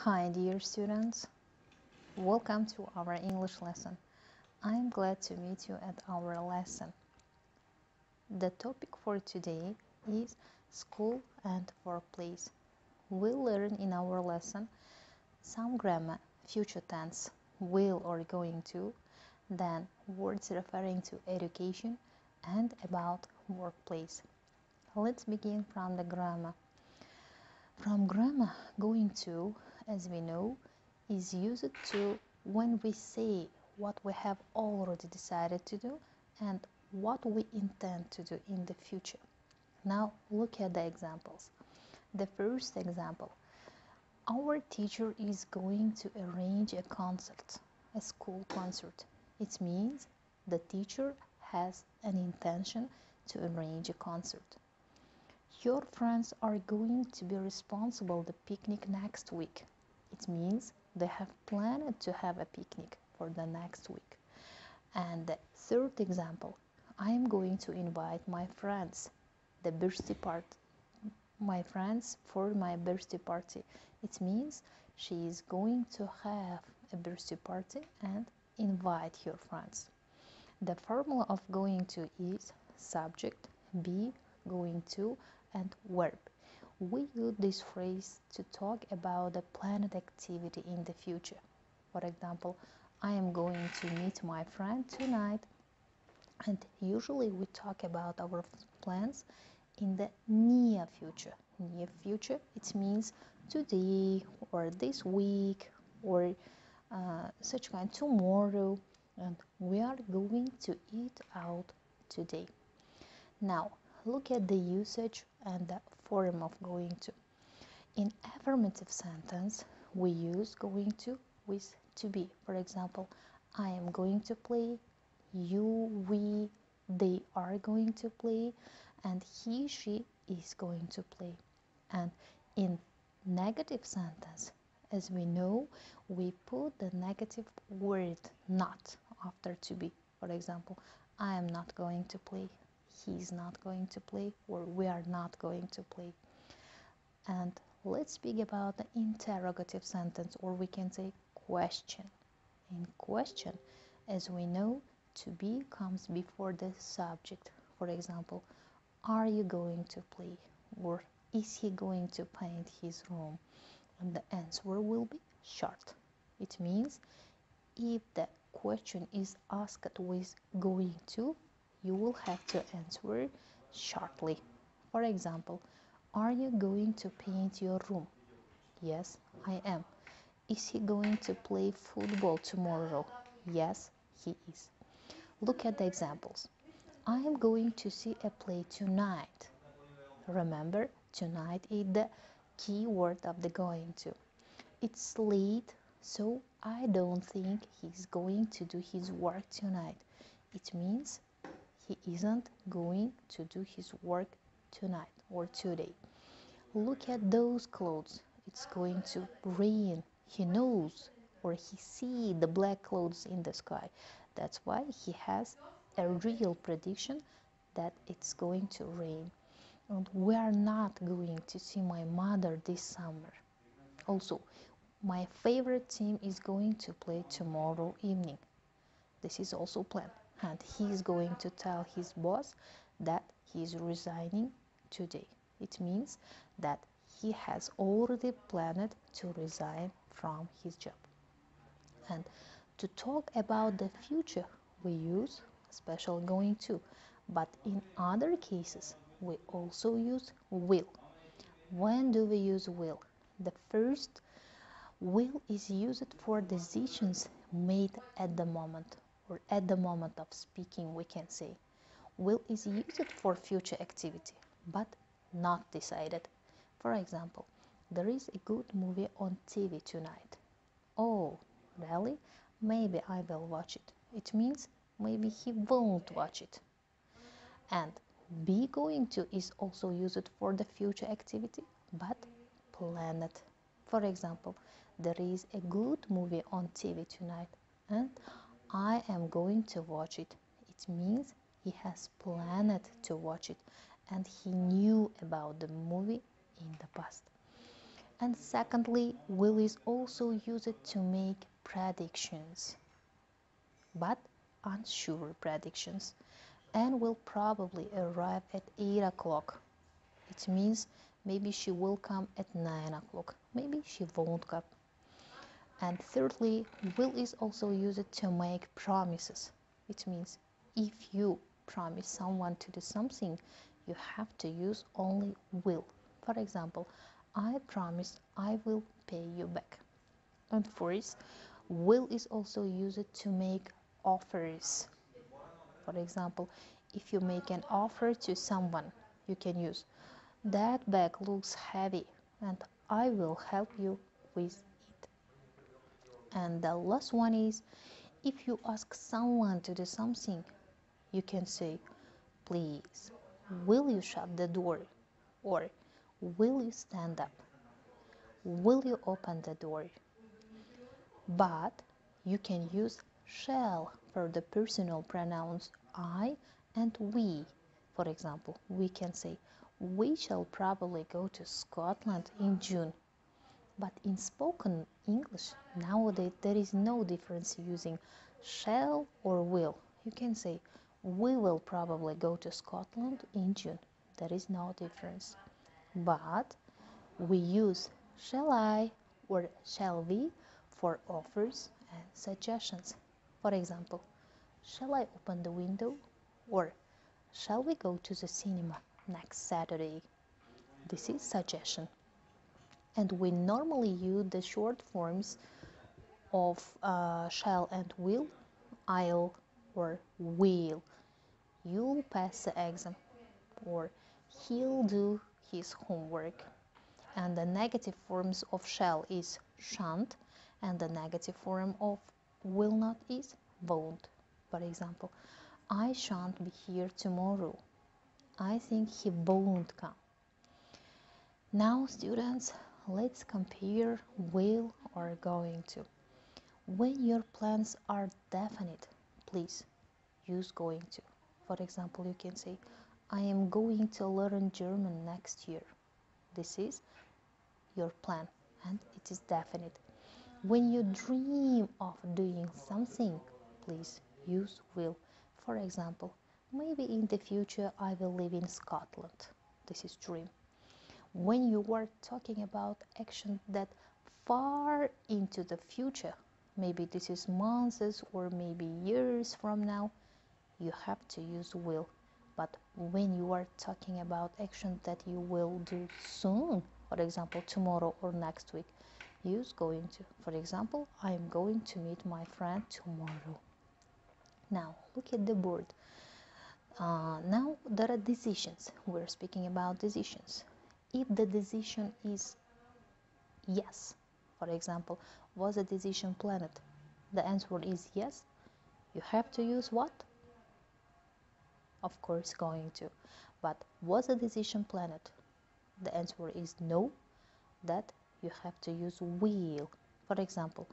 Hi dear students, welcome to our English lesson. I'm glad to meet you at our lesson. The topic for today is school and workplace. We'll learn in our lesson some grammar, future tense, will or going to, then words referring to education and about workplace. Let's begin from the grammar. From grammar, going to, as we know, is used to when we say what we have already decided to do and what we intend to do in the future. Now look at the examples. The first example, our teacher is going to arrange a concert, a school concert. It means the teacher has an intention to arrange a concert. Your friends are going to be responsible the picnic next week. It means they have planned to have a picnic for the next week. And the third example, I am going to invite my friends, the birthday party, my friends for my birthday party. It means she is going to have a birthday party and invite your friends. The formula of going to is subject, be, going to, and verb. We use this phrase to talk about the planned activity in the future. For example, I am going to meet my friend tonight, and usually we talk about our plans in the near future. Near future, it means today or this week or such kind tomorrow, and we are going to eat out today. Now, look at the usage and the form of going to. In affirmative sentence, we use going to with to be. For example, I am going to play, you, we, they are going to play, and he, she is going to play. And in negative sentence, as we know, we put the negative word not after to be. For example, I am not going to play, he's not going to play, or we are not going to play. And let's speak about the interrogative sentence, or we can say question. In question, as we know, to be comes before the subject. For example, are you going to play? Or is he going to paint his room? And the answer will be short. It means if the question is asked with going to, you will have to answer shortly. For example, are you going to paint your room? Yes, I am. Is he going to play football tomorrow? Yes, he is. Look at the examples. I am going to see a play tonight. Remember, tonight is the key word of the going to. It's late, so I don't think he's going to do his work tonight. It means he isn't going to do his work tonight or today. Look at those clouds. It's going to rain. He knows, or he sees the black clouds in the sky. That's why he has a real prediction that it's going to rain. And we are not going to see my mother this summer. Also, my favorite team is going to play tomorrow evening. This is also planned. And he is going to tell his boss that he is resigning today. It means that he has already planned to resign from his job. And to talk about the future, we use special going to. But in other cases, we also use will. When do we use will? The first will is used for decisions made at the moment, or at the moment of speaking, we can say. Will is used for future activity, but not decided. For example, there is a good movie on TV tonight. Oh, really? Maybe I will watch it. It means maybe he won't watch it. And be going to is also used for the future activity, but planned. For example, there is a good movie on TV tonight, and I am going to watch it. It means he has planned to watch it, and he knew about the movie in the past. And secondly, will is also used to make predictions, but unsure predictions, and will probably arrive at 8 o'clock. It means maybe she will come at 9 o'clock, maybe she won't come. And thirdly, will is also used to make promises. It means if you promise someone to do something, you have to use only will. For example, I promise I will pay you back. And fourth, will is also used to make offers. For example, if you make an offer to someone, you can use that bag looks heavy and I will help you with it. And the last one is if you ask someone to do something, you can say, please, will you shut the door? Or will you stand up? Will you open the door? But you can use shall for the personal pronouns I and we. For example, we can say, we shall probably go to Scotland in June. But in spoken English, nowadays there is no difference using shall or will. You can say, we will probably go to Scotland in June. There is no difference. But we use shall I or shall we for offers and suggestions. For example, shall I open the window? Or shall we go to the cinema next Saturday? This is suggestion. And we normally use the short forms of shall and will, I'll or will. You'll pass the exam, or he'll do his homework. And the negative forms of shall is shan't, and the negative form of will not is won't. For example, I shan't be here tomorrow. I think he won't come. Now, students, let's compare will or going to. When your plans are definite, please use going to. For example, you can say, I am going to learn German next year. This is your plan and it is definite. When you dream of doing something, please use will. For example, maybe in the future I will live in Scotland. This is dream. When you are talking about action that far into the future, maybe this is months or maybe years from now, you have to use will. But when you are talking about action that you will do soon, for example tomorrow or next week, use going to. For example, I am going to meet my friend tomorrow. Now look at the board. Now there are decisions. We're speaking about decisions. If the decision is yes, for example, was a decision planned? The answer is yes. You have to use what? Of course, going to. But was a decision planned? The answer is no. That you have to use will. For example,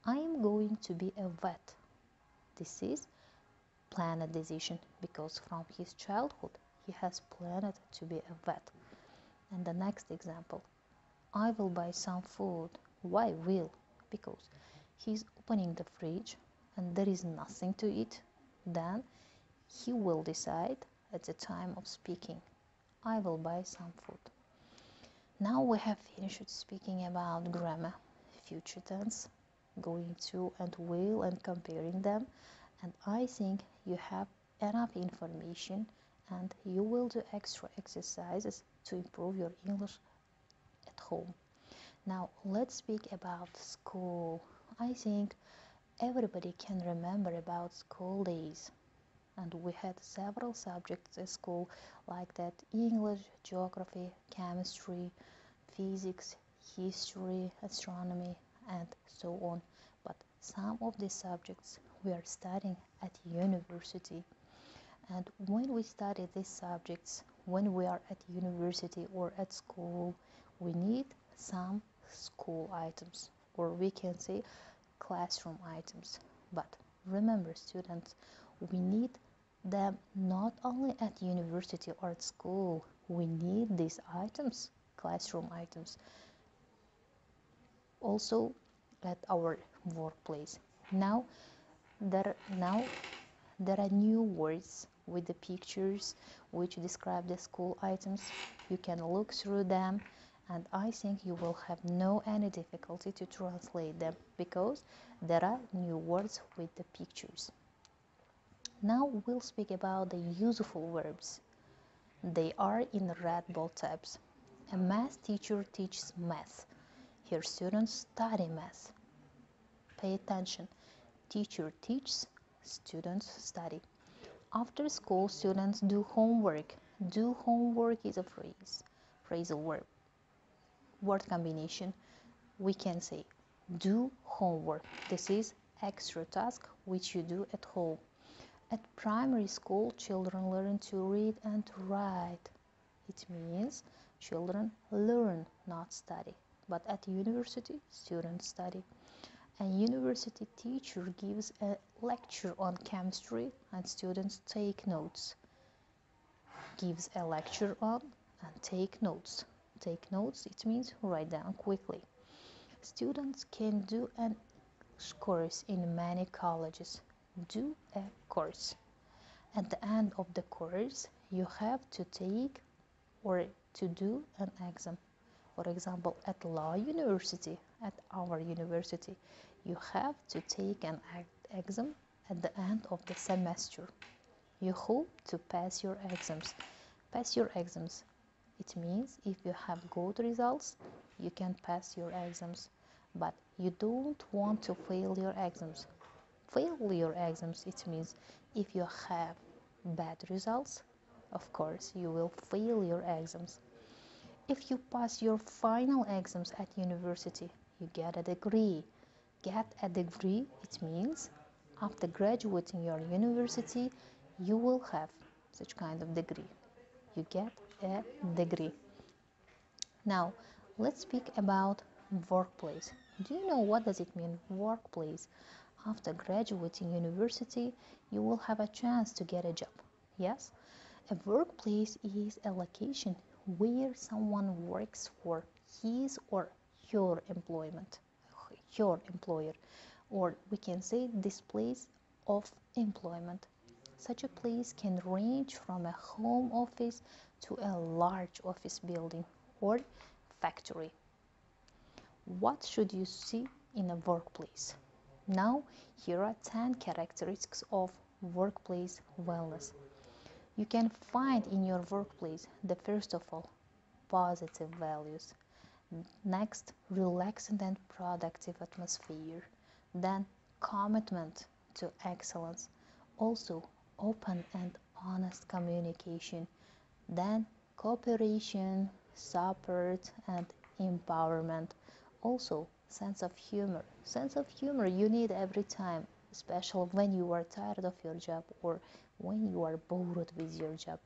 I am going to be a vet. This is planned decision because from his childhood he has planned to be a vet. And the next example, I will buy some food. Why will? Because he's opening the fridge and there is nothing to eat. Then he will decide at the time of speaking, I will buy some food. Now we have finished speaking about grammar, future tense, going to and will and comparing them. And I think you have enough information and you will do extra exercises to improve your English at home. Now let's speak about school. I think everybody can remember about school days. And we had several subjects at school like that: English, geography, chemistry, physics, history, astronomy, and so on. But some of the subjects we are studying at university. And when we study these subjects, when we are at university or at school, we need some school items, or we can say classroom items. But remember, students, we need them not only at university or at school. We need these items, classroom items, also at our workplace. Now now there are new words with the pictures which describe the school items. You can look through them, and I think you will have no any difficulty to translate them because there are new words with the pictures. Now we'll speak about the useful verbs. They are in red bold tabs. A math teacher teaches math. Her students study math. Pay attention. Teacher teaches, students study. After school, students do homework. Do homework is a phrasal verb. Word combination. We can say do homework. This is extra task which you do at home. At primary school, children learn to read and to write. It means children learn, not study. But at university, students study. A university teacher gives a lecture on chemistry and students take notes. Gives a lecture on and take notes. Take notes, it means write down quickly. Students can do a course in many colleges. Do a course. At the end of the course, you have to take or to do an exam. For example, at law university, at our university, you have to take an exam at the end of the semester. You hope to pass your exams. Pass your exams. It means if you have good results, you can pass your exams. But you don't want to fail your exams. Fail your exams, it means if you have bad results, of course, you will fail your exams. If you pass your final exams at university, you get a degree. Get a degree, it means after graduating your university, you will have such kind of degree. You get a degree. Now, let's speak about workplace. Do you know what does it mean, workplace? After graduating university, you will have a chance to get a job. Yes? A workplace is a location where someone works for his or her employment, your employer, or we can say this place of employment. Such a place can range from a home office to a large office building or factory. What should you see in a workplace? Now, here are 10 characteristics of workplace wellness. You can find in your workplace the first of all, positive values. Next, relaxing and productive atmosphere. Then, commitment to excellence. Also, open and honest communication. Then, cooperation, support, and empowerment. Also, sense of humor. Sense of humor you need every time, especially when you are tired of your job or when you are bored with your job.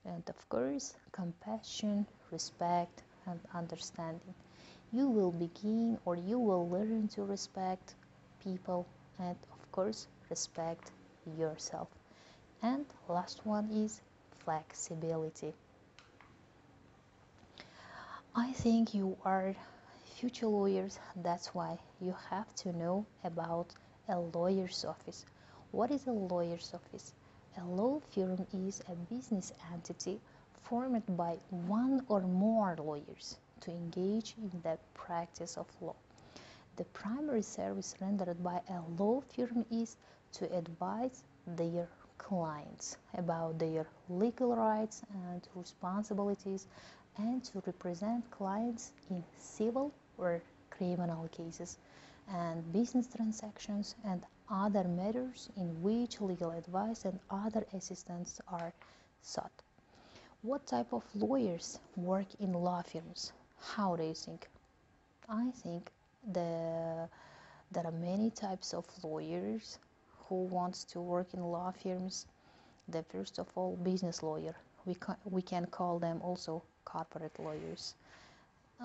And of course, compassion, respect, and understanding. You will begin or you will learn to respect people and, of course, respect yourself. And last one is flexibility. I think you are future lawyers, that's why you have to know about a lawyer's office. What is a lawyer's office? A law firm is a business entity formed by one or more lawyers to engage in the practice of law. The primary service rendered by a law firm is to advise their clients about their legal rights and responsibilities and to represent clients in civil or criminal cases and business transactions and other matters in which legal advice and other assistance are sought. What type of lawyers work in law firms? How do you think? I think there are many types of lawyers who wants to work in law firms. The first of all, business lawyer. We can call them also corporate lawyers.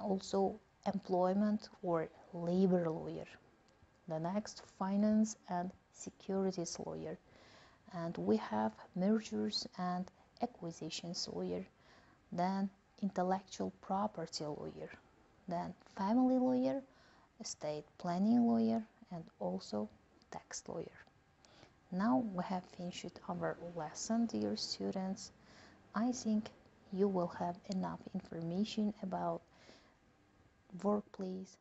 Also, employment or labor lawyer. The next, finance and securities lawyer. And we have mergers and acquisitions lawyer. Then intellectual property lawyer. Then family lawyer estate planning lawyer, and also tax lawyer. Now we have finished our lesson, dear students. I think you will have enough information about workplace,